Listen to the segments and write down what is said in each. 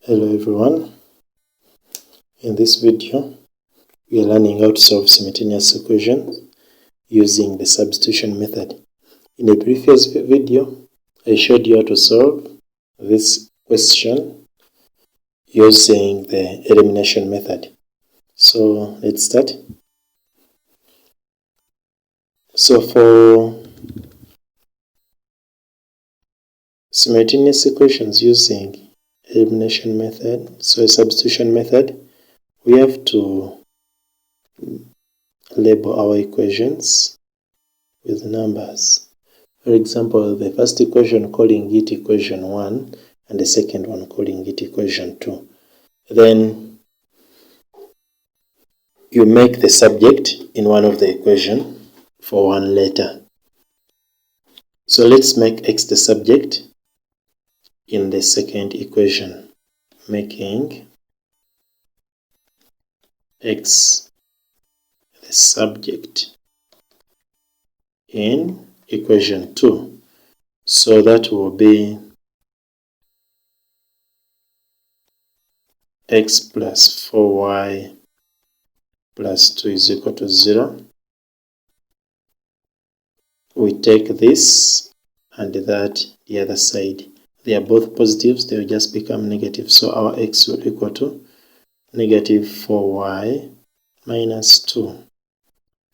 Hello everyone, in this video we are learning how to solve simultaneous equations using the substitution method. In a previous video I showed you how to solve this question using the elimination method. So let's start. So for simultaneous equations using elimination method, so a substitution method, we have to label our equations with numbers. For example, the first equation calling it equation 1 and the second one calling it equation 2. Then you make the subject in one of the equation for one letter. So let's make x the subject in the second equation, making x the subject in equation 2. So that will be x plus 4y plus 2 is equal to 0. We take this and that the other side. They are both positives, they will just become negative. So our x will equal to negative 4y minus 2.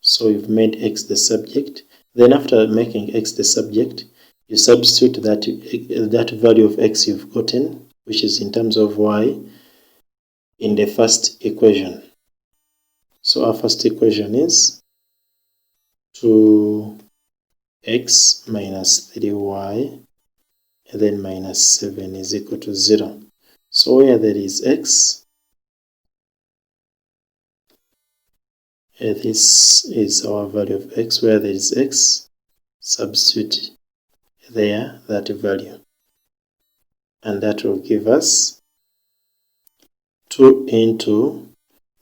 So we've made x the subject. Then after making x the subject, you substitute that value of x you've gotten, which is in terms of y, in the first equation. So our first equation is 2x minus 3y and then minus 7 is equal to 0. So where there is x, this is our value of x. Where there is x, substitute there that value. And that will give us 2 into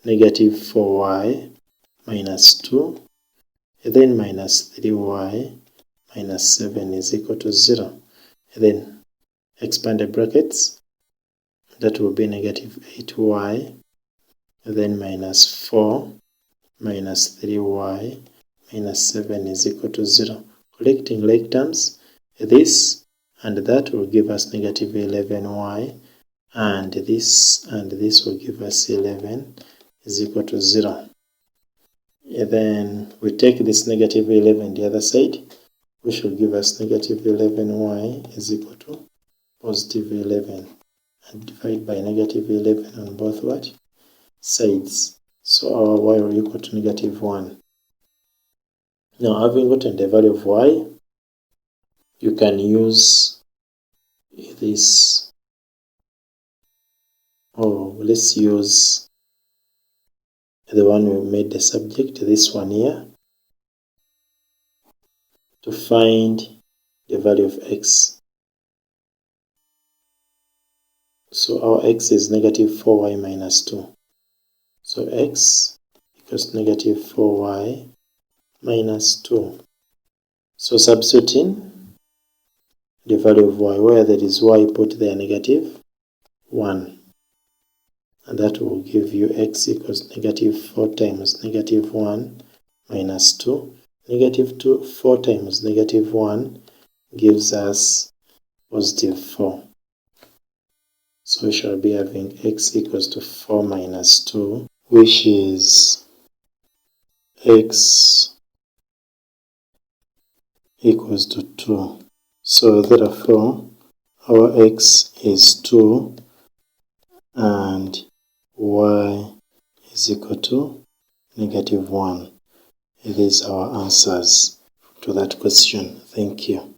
negative 4y minus 2, and then minus 3y minus 7 is equal to 0. And then expand the brackets, that will be negative 8y, and then minus 4 minus 3y minus 7 is equal to 0. Collecting like terms, this and that will give us negative 11y, and this will give us 11 is equal to 0. And then we take this negative 11 the other side, which will give us negative 11y is equal to positive 11, and divide by negative 11 on both what? Sides. So our y will equal to negative 1. Now having gotten the value of y, you can use this, let's use the one we made the subject, this one here, to find the value of x. So our x is negative 4y minus 2. So x equals negative 4y minus 2. So substituting the value of y, where there is y, put there negative 1. And that will give you x equals negative 4 times negative 1 minus 2. Negative 2, 4 times negative 1 gives us positive 4. So we shall be having x equals to 4 minus 2, which is x equals to 2. So therefore our x is 2 and y is equal to negative 1. These are our answers to that question. Thank you.